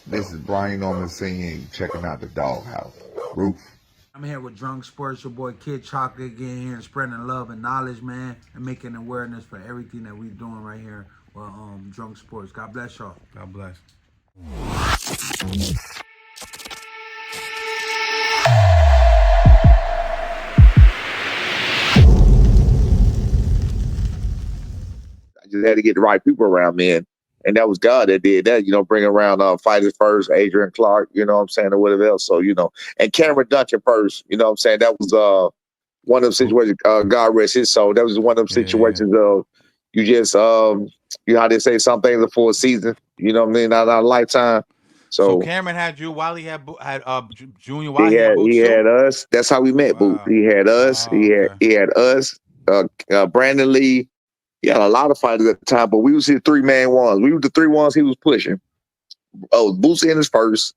This is Brian Norman singing, checking out the Doghouse. Roof. I'm here with Drunk Sports, your boy Kid Chocolate, getting here and spreading love and knowledge, man, and making awareness for everything that we're doing right here with Drunk Sports. God bless y'all. God bless. I just had to get the right people around me. And that was God that did that, bring around Fighters First, Adrian Clark, or whatever else. So, and Cameron Duncan first, that was one of them situations, God rest his soul. That was one of them situations of you just, how they say some things are for a season, not a lifetime. So Cameron had you while he had Junior while he he had Boots too? had us. That's how we met, Boots. He had us. He had us, Brandon Lee. He had a lot of fighters at the time, but we was his three main ones. We were the three ones he was pushing. Oh, Boots Ennis first,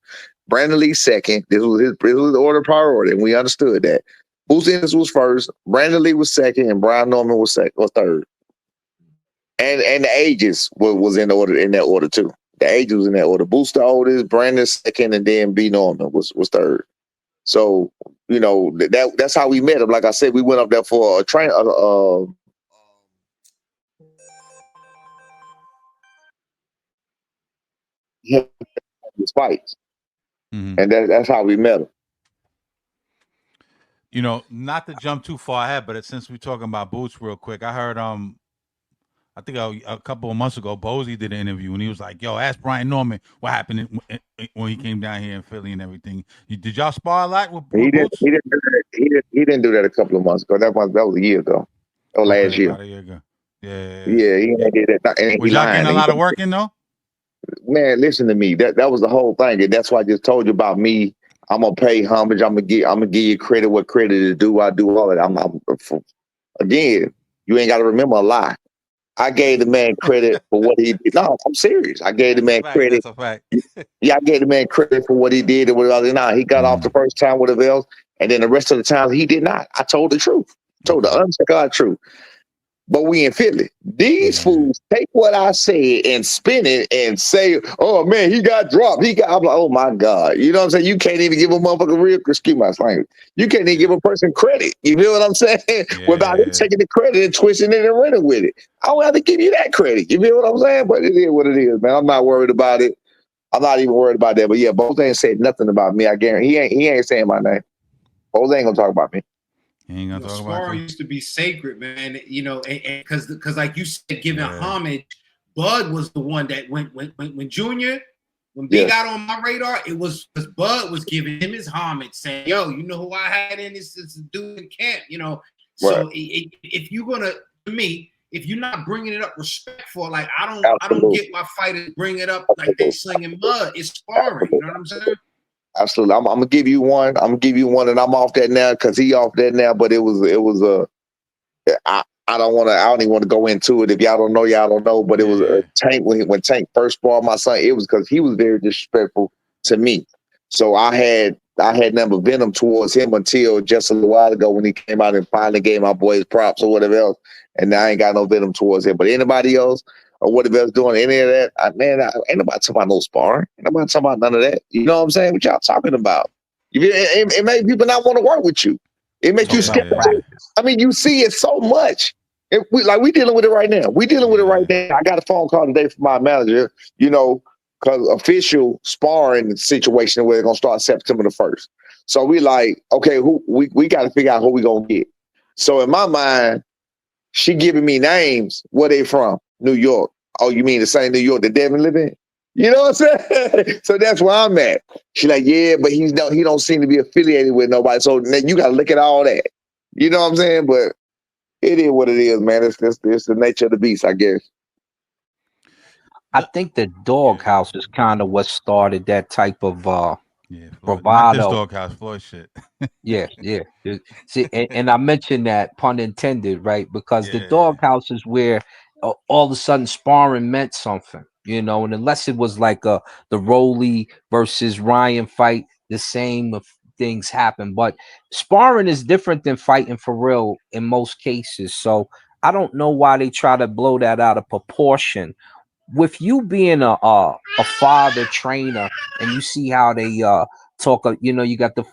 Brandon Lee second. This was the order of priority, and we understood that. Boots Ennis was first, Brandon Lee was second, and Brian Norman was second or third. And the ages was in that order too. The ages was in that order. Boots the oldest, Brandon second, and then B Norman was third. So that's how we met him. Like I said, we went up there for a train. His fights, and that's how we met him. Not to jump too far ahead, but since we're talking about Boots real quick, I heard I think a couple of months ago, Bozy did an interview and he was like, "Yo, ask Brian Norman what happened when he came down here in Philly and everything." Did y'all spar a lot with Boots? He didn't do that a couple of months ago. That was a year ago, or last year. About a year ago. Yeah, he did that. Was y'all getting a lot of work in though? Man, listen to me. That was the whole thing, and that's why I just told you about me. I'm gonna pay homage. I'm gonna give you credit what credit is due. I do all that. Again, you ain't got to remember a lie. I gave the man credit for what he did. No, I'm serious. I gave the man credit. That's a fact. Yeah, I gave the man credit for what he did and whatever. Nah, he got off the first time with a else, and then the rest of the time he did not. I told the truth. Told the honest to God truth. But we in Philly. These fools take what I said and spin it and say, "Oh man, he got dropped. I'm like, oh my God. You know what I'm saying? You can't even give a motherfucker real, excuse my language. You can't even give a person credit. You feel what I'm saying? Without him taking the credit and twisting it and running with it. I don't have to give you that credit. You feel what I'm saying? But it is what it is, man. I'm not worried about it. I'm not even worried about that. But yeah, both ain't said nothing about me. I guarantee he ain't saying my name. Both ain't gonna talk about me. Sparring used to be sacred, man. Because like you said, giving homage. Bud was the one that when Junior, when B got on my radar, it was because Bud was giving him his homage, saying, "Yo, you know who I had in this dude in camp." So if you're gonna, to me, if you're not bringing it up respectful, like I don't get why fighters bring it up like they slinging mud. It's sparring. You know what I'm saying? Absolutely. I'm gonna give you one. And I'm off that now because he off that now. But it was I don't even want to go into it. If y'all don't know, y'all don't know. But it was a Tank when Tank first sparred my son. It was because he was very disrespectful to me. So I had nothing but venom towards him until just a little while ago when he came out and finally gave my boys props or whatever else. And now I ain't got no venom towards him. But anybody else or whatever else doing any of that, ain't nobody talking about no sparring. Ain't nobody talking about none of that. You know what I'm saying? What y'all talking about? It made people not want to work with you. It makes you skeptical. I mean, you see it so much. We dealing with it right now. We dealing with it right now. I got a phone call today from my manager, because official sparring situation where they're gonna start September the 1st. So we like, okay, we got to figure out who we gonna get. So in my mind, she giving me names. Where they from? New York. Oh, you mean the same New York that Devin live in? You know what I'm saying? So that's where I'm at. She like, yeah, but he don't seem to be affiliated with nobody. So then you got to look at all that. You know what I'm saying? But it is what it is, man. It's the nature of the beast, I guess. I think the doghouse is kind of what started that type of bravado. Not this doghouse, Floyd shit. Yeah. See, and I mentioned that, pun intended, right? Because the doghouse is where all of a sudden sparring meant something, and unless it was like the Rolly versus Ryan fight, the same things happen. But sparring is different than fighting for real in most cases. So I don't know why they try to blow that out of proportion with you being a father trainer, and you see how they talk, you know, you got the